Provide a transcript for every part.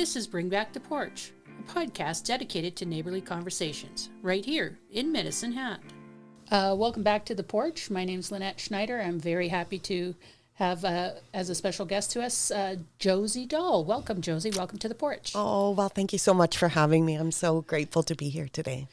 This is Bring Back the Porch, a podcast dedicated to neighborly conversations, right here in Medicine Hat. Welcome back to the Porch. My name is Lynette Schneider. I'm very happy to have, as a special guest to us, Josie Doll. Welcome, Josie. Welcome to the Porch. Oh, well, thank you so much for having me. I'm so grateful to be here today.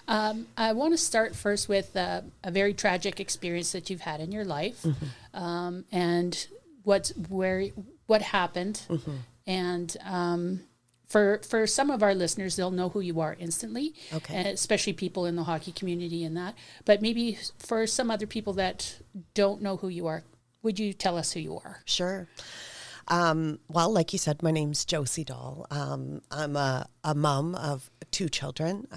I want to start first with a very tragic experience that you've had in your life, and what happened. And for some of our listeners, they'll know who you are instantly, especially people in the hockey community and that. But maybe for some other people that don't know who you are, would you tell us who you are? Sure. Well, like you said, my name's Josie Doll. I'm a mom of two children,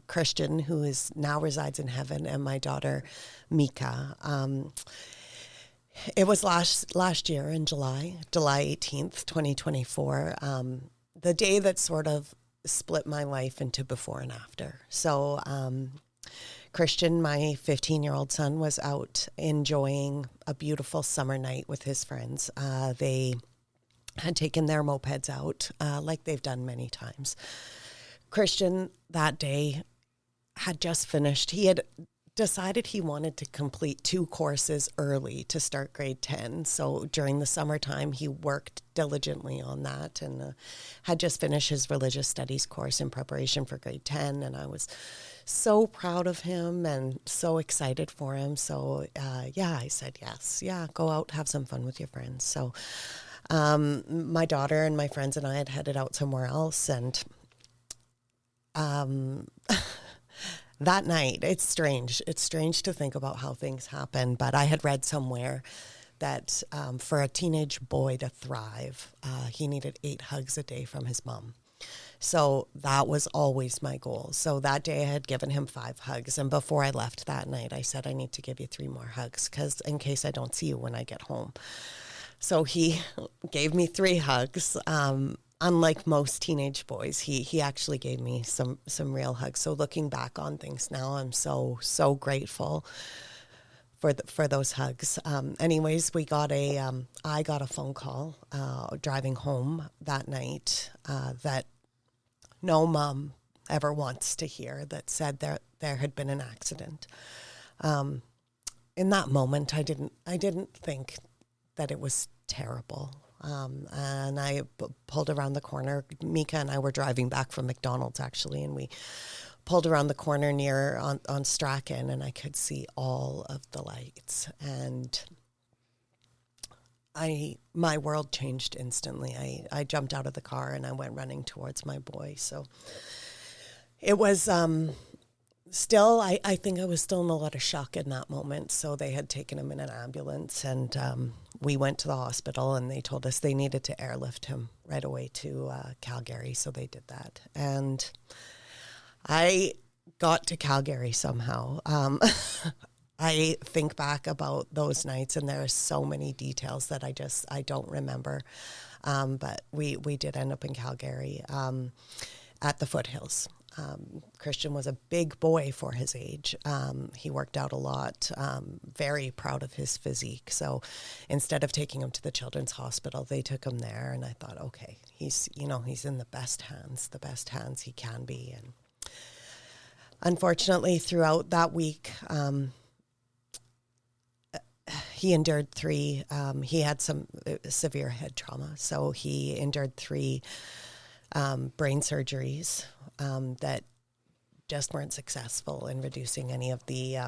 Christian, who now resides in heaven, and my daughter, Mika. It was last year in July 18th, 2024, the day that sort of split my life into before and after. So Christian, my 15-year-old son, was out enjoying a beautiful summer night with his friends. They had taken their mopeds out like they've done many times. Christian that day had just finished. He had decided he wanted to complete 2 courses early to start grade 10. So during the summertime, he worked diligently on that and had just finished his religious studies course in preparation for grade 10. And I was so proud of him and so excited for him. So I said, yes, go out, have some fun with your friends. So my daughter and my friends and I had headed out somewhere else, and that night, it's strange. It's strange to think about how things happen, but I had read somewhere that for a teenage boy to thrive, he needed 8 hugs a day from his mom. So that was always my goal. So that day I had given him 5 hugs, and before I left that night, I said, I need to give you 3 more hugs because in case I don't see you when I get home. So he gave me 3 hugs. Unlike most teenage boys, he actually gave me some real hugs. So looking back on things now, I'm so grateful for those hugs. Anyways, I got a phone call driving home that night that no mom ever wants to hear, that said there had been an accident. In that moment, I didn't think that it was terrible. And I pulled around the corner. Mika and I were driving back from McDonald's, actually, and we pulled around the corner near on Strachan, and I could see all of the lights. And my world changed instantly. I jumped out of the car, and I went running towards my boy. So it was still, I think I was still in a lot of shock in that moment. So they had taken him in an ambulance, and we went to the hospital, and they told us they needed to airlift him right away to Calgary. So they did that. And I got to Calgary somehow. I think back about those nights, and there are so many details that I don't remember. But we did end up in Calgary at the foothills. Christian was a big boy for his age. He worked out a lot, very proud of his physique. So instead of taking him to the children's hospital, they took him there. And I thought, okay, he's in the best hands he can be. And unfortunately, throughout that week, he endured 3, he had some severe head trauma. So he endured 3 brain surgeries that just weren't successful in reducing any of the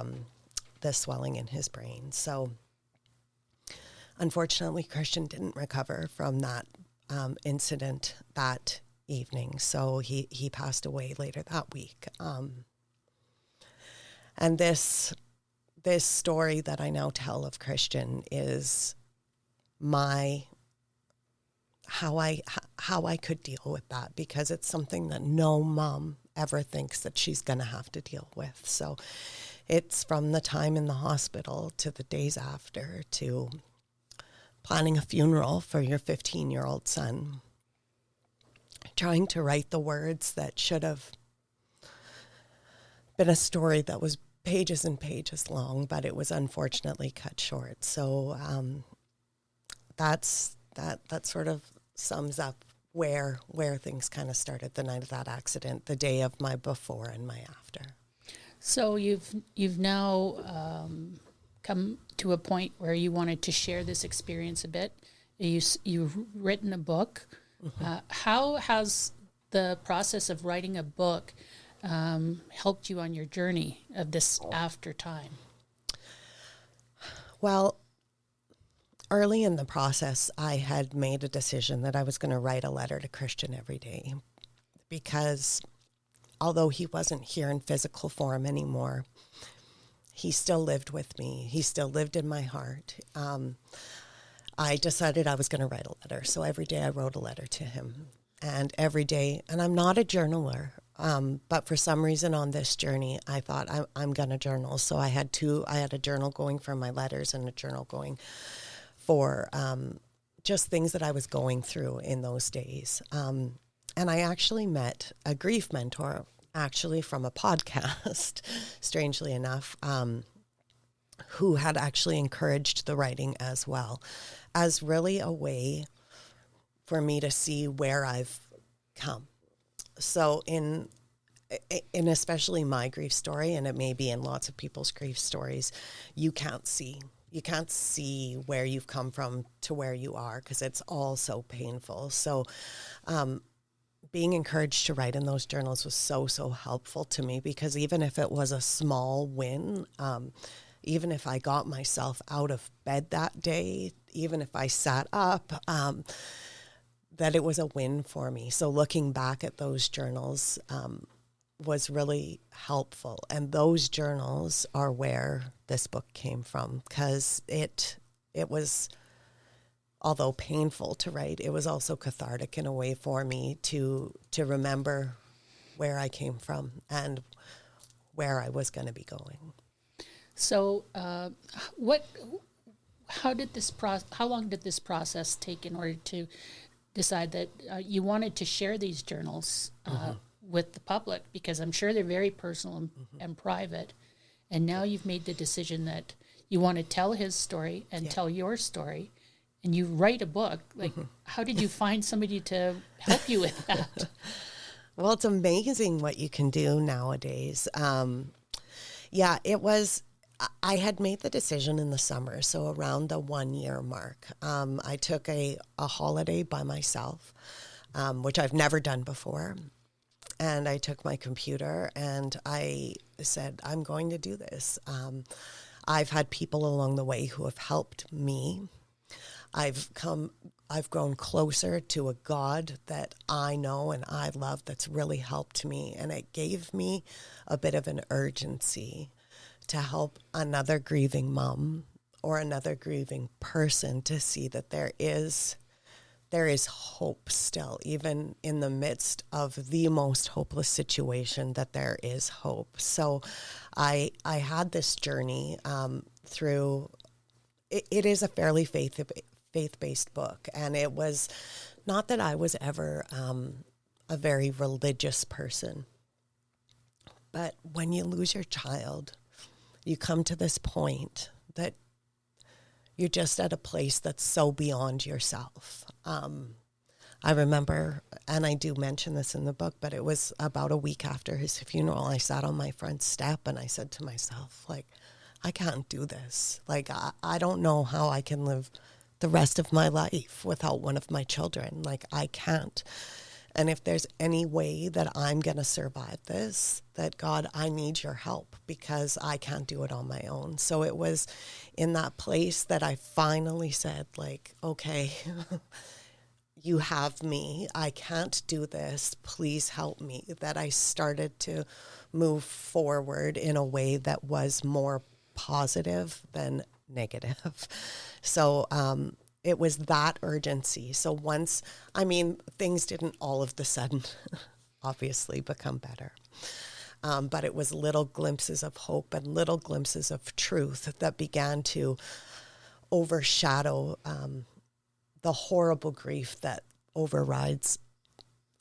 swelling in his brain. So unfortunately, Christian didn't recover from that incident that evening. So he passed away later that week. And this story that I now tell of Christian is how I could deal with that, because it's something that no mom ever thinks that she's going to have to deal with. So it's from the time in the hospital to the days after to planning a funeral for your 15-year-old son, trying to write the words that should have been a story that was pages and pages long, but it was unfortunately cut short. So that sort of sums up where things kind of started the night of that accident, the day of my before and my after. So you've now come to a point where you wanted to share this experience a bit. You've written a book. How has the process of writing a book helped you on your journey of this after time? Well, early in the process, I had made a decision that I was going to write a letter to Christian every day, because although he wasn't here in physical form anymore, he still lived with me. He still lived in my heart. I decided I was going to write a letter. So every day I wrote a letter to him. And every day, and I'm not a journaler, but for some reason on this journey, I thought I'm going to journal. So I had a journal going for my letters and a journal going for just things that I was going through in those days. And I actually met a grief mentor, actually from a podcast, strangely enough, who had actually encouraged the writing as well, as really a way for me to see where I've come. So in especially my grief story, and it may be in lots of people's grief stories, you can't see where you've come from to where you are, because it's all so painful. So being encouraged to write in those journals was so helpful to me, because even if it was a small win, even if I got myself out of bed that day, even if I sat up, that it was a win for me. So looking back at those journals was really helpful. And those journals are where this book came from, because it was, although painful to write, it was also cathartic in a way for me to remember where I came from and where I was going to be going. So how long did this process take in order to decide that you wanted to share these journals with the public? Because I'm sure they're very personal and private. And now you've made the decision that you want to tell his story and tell your story, and you write a book. Like, how did you find somebody to help you with that? Well, it's amazing what you can do nowadays. It was, I had made the decision in the summer, so around the 1 year mark. I took a holiday by myself, which I've never done before. And I took my computer and I said, I'm going to do this. I've had people along the way who have helped me. I've grown closer to a God that I know and I love, that's really helped me. And it gave me a bit of an urgency to help another grieving mom or another grieving person to see that there is hope still, even in the midst of the most hopeless situation, that there is hope. So I had this journey through, it is a fairly faith-based book. And it was not that I was ever a very religious person, but when you lose your child, you come to this point that you're just at a place that's so beyond yourself. I remember, and I do mention this in the book, but it was about a week after his funeral, I sat on my front step and I said to myself, like, I can't do this. Like, I don't know how I can live the rest of my life without one of my children. Like, I can't. And if there's any way that I'm going to survive this, that God, I need your help, because I can't do it on my own. So it was in that place that I finally said, like, okay, you have me. I can't do this. Please help me. That I started to move forward in a way that was more positive than negative. So, it was that urgency. So things didn't all of the sudden obviously become better. But it was little glimpses of hope and little glimpses of truth that began to overshadow the horrible grief that overrides,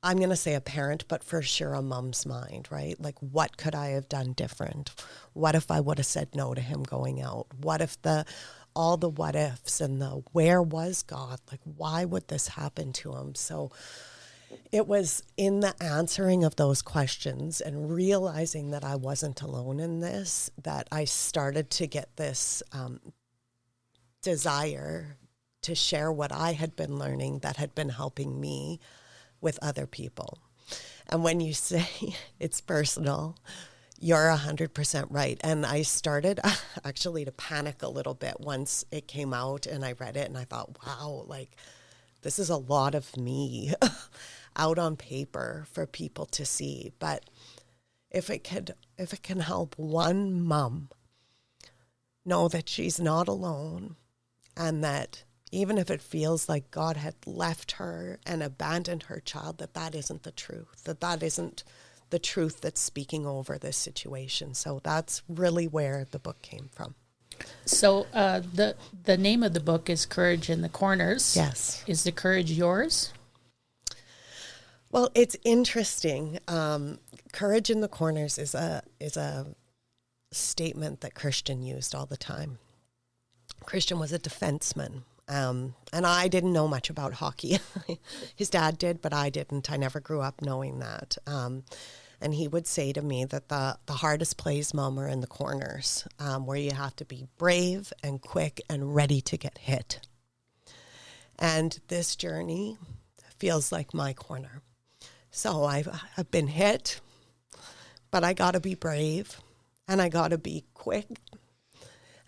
I'm going to say a parent, but for sure a mom's mind, right? Like, what could I have done different? What if I would have said no to him going out? What if all the what ifs and the where was God? Like, why would this happen to him? So It was in the answering of those questions and realizing that I wasn't alone in this, that I started to get this desire to share what I had been learning that had been helping me with other people. And when you say it's personal, you're 100% right. And I started actually to panic a little bit once it came out and I read it and I thought, wow, like this is a lot of me out on paper for people to see. But if it can help one mom know that she's not alone, and that even if it feels like God had left her and abandoned her child, that isn't the truth, that isn't the truth that's speaking over this situation. So that's really where the book came from. So the name of the book is Courage in the Corners. Yes. Is the courage yours? Well, it's interesting. Courage in the Corners is a statement that Christian used all the time. Christian was a defenseman. And I didn't know much about hockey. His dad did, but I didn't. I never grew up knowing that. And he would say to me that the hardest plays, Mom, are in the corners, where you have to be brave and quick and ready to get hit. And this journey feels like my corner. So I've been hit, but I got to be brave, and I got to be quick,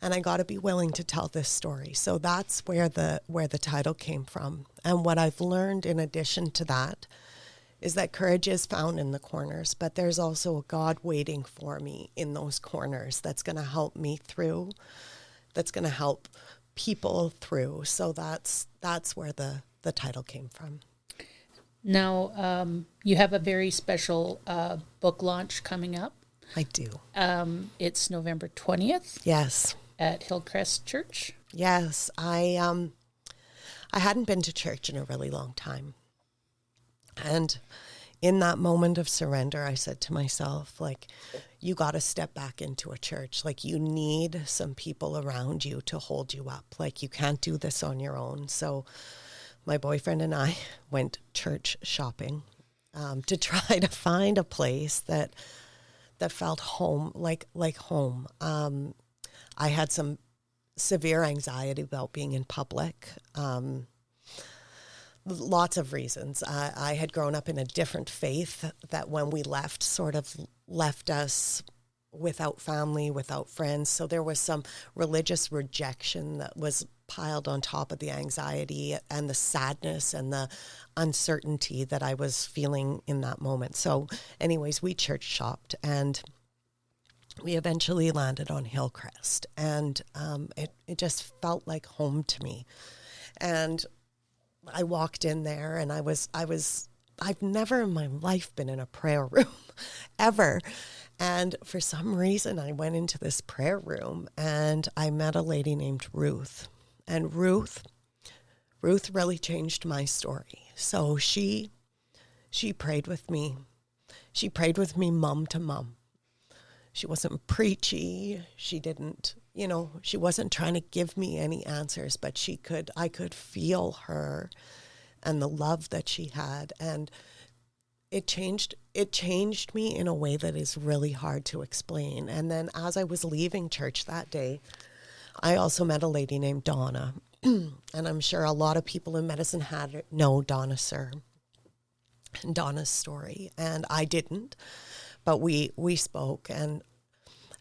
and I got to be willing to tell this story. So that's where the title came from. And what I've learned in addition to that is that courage is found in the corners, but there's also a God waiting for me in those corners that's going to help me through, that's going to help people through. So that's where the title came from. Now, you have a very special book launch coming up. I do. It's November 20th. Yes. At Hillcrest Church. Yes. I hadn't been to church in a really long time. And in that moment of surrender, I said to myself, like, you got to step back into a church. Like, you need some people around you to hold you up. Like, you can't do this on your own. So my boyfriend and I went church shopping to try to find a place that felt home, like home. I had some severe anxiety about being in public. Lots of reasons. I had grown up in a different faith that when we left sort of left us without family, without friends. So there was some religious rejection that was piled on top of the anxiety and the sadness and the uncertainty that I was feeling in that moment. So anyways, we church shopped and we eventually landed on Hillcrest, and it just felt like home to me. And I walked in there and I've never in my life been in a prayer room ever. And for some reason I went into this prayer room and I met a lady named Ruth. And Ruth really changed my story. So she prayed with me. She prayed with me mom to mom. She wasn't preachy. She didn't, she wasn't trying to give me any answers, but I could feel her and the love that she had. And it changed me in a way that is really hard to explain. And then as I was leaving church that day, I also met a lady named Donna. And I'm sure a lot of people in Medicine Hat know Donna Sir and Donna's story. And I didn't. But we spoke, and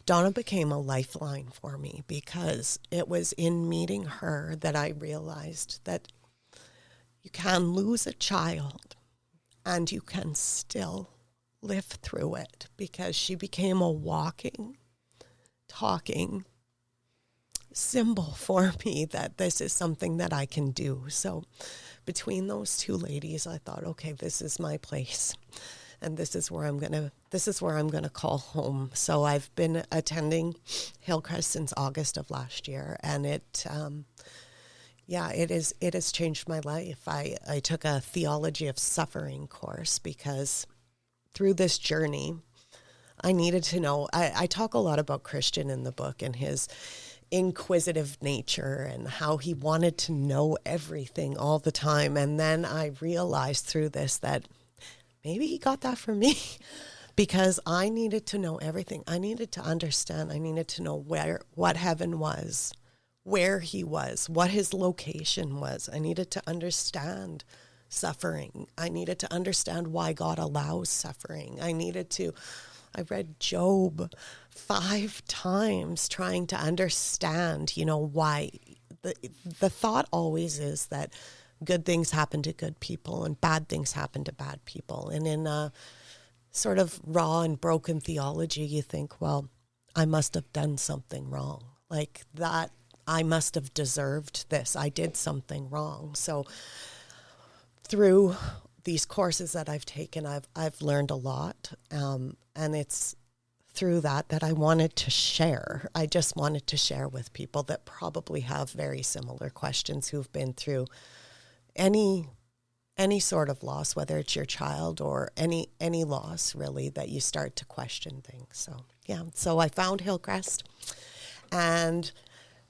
Donna became a lifeline for me, because it was in meeting her that I realized that you can lose a child and you can still live through it, because she became a walking, talking symbol for me that this is something that I can do. So between those two ladies, I thought, okay, this is my place. And this is where I'm gonna call home. So I've been attending Hillcrest since August of last year, and it has changed my life. I took a theology of suffering course because through this journey, I needed to know. I talk a lot about Christian in the book and his inquisitive nature and how he wanted to know everything all the time. And then I realized through this that maybe he got that from me because I needed to know everything. I needed to understand. I needed to know what heaven was, where he was, what his location was. I needed to understand suffering. I needed to understand why God allows suffering. I read Job 5 times trying to understand, why. The thought always is that good things happen to good people and bad things happen to bad people. And in a sort of raw and broken theology, you think, well, I must have done something wrong. Like that, I must have deserved this. I did something wrong. So through these courses that I've taken, I've learned a lot. And it's through that I wanted to share. I just wanted to share with people that probably have very similar questions, who've been through any sort of loss, whether it's your child or any loss, really, that you start to question things. So I found Hillcrest, and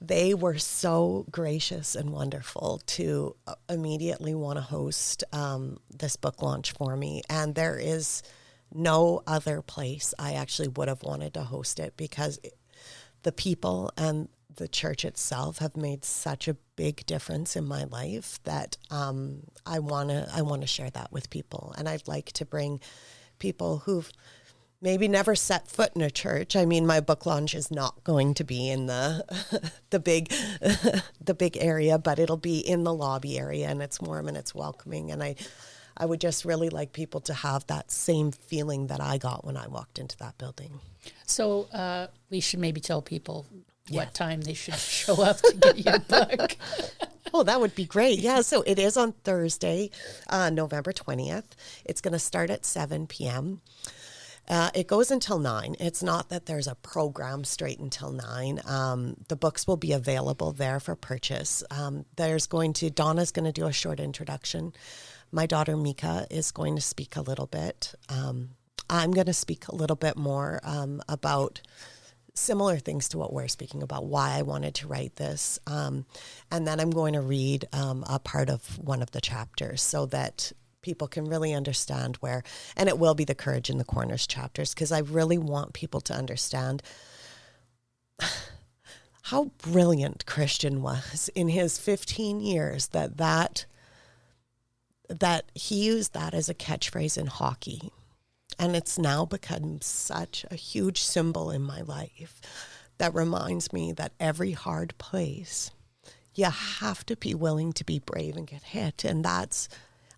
they were so gracious and wonderful to immediately want to host this book launch for me. And there is no other place I actually would have wanted to host it, because the people and the church itself have made such a big difference in my life that I want to share that with people. And I'd like to bring people who've maybe never set foot in a church. I mean, my book launch is not going to be in the big area, but it'll be in the lobby area, and it's warm and it's welcoming. And I would just really like people to have that same feeling that I got when I walked into that building. So we should maybe tell people what time they should show up to get your book. Oh, that would be great. Yeah, so it is on Thursday, November 20th. It's going to start at 7 p.m. It goes until 9. It's not that there's a program straight until 9. The books will be available there for purchase. Donna's going to do a short introduction. My daughter Mika is going to speak a little bit. I'm going to speak a little bit more about similar things to what we're speaking about, why I wanted to write this. And then I'm going to read a part of one of the chapters so that people can really understand where, and it will be the Courage in the Corners chapters, because I really want people to understand how brilliant Christian was in his 15 years, that he used that as a catchphrase in hockey. And it's now become such a huge symbol in my life that reminds me that every hard place, you have to be willing to be brave and get hit. And that's,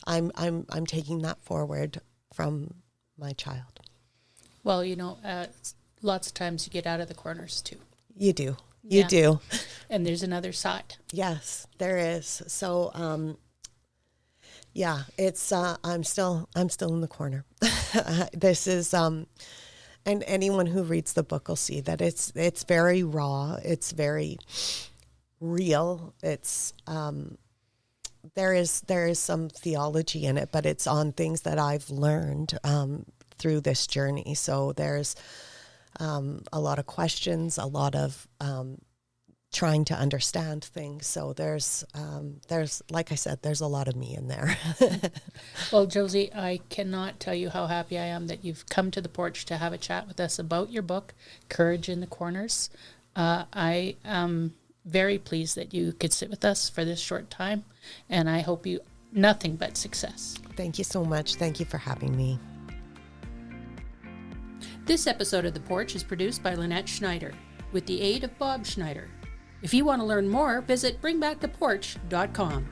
I'm taking that forward from my child. Well, lots of times you get out of the corners too. You do. You do. And there's another side. Yes, there is. So, yeah, it's, I'm still in the corner. This is, and anyone who reads the book will see that it's very raw. It's very real. It's, there is some theology in it, but it's on things that I've learned, through this journey. So there's, a lot of questions, a lot of, trying to understand things. So there's, like I said, there's a lot of me in there. Well, Josie, I cannot tell you how happy I am that you've come to the porch to have a chat with us about your book, Courage in the Corners. I am very pleased that you could sit with us for this short time, and I hope you nothing but success. Thank you so much. Thank you for having me. This episode of The Porch is produced by Lynette Schneider with the aid of Bob Schneider. If you want to learn more, visit bringbacktheporch.com.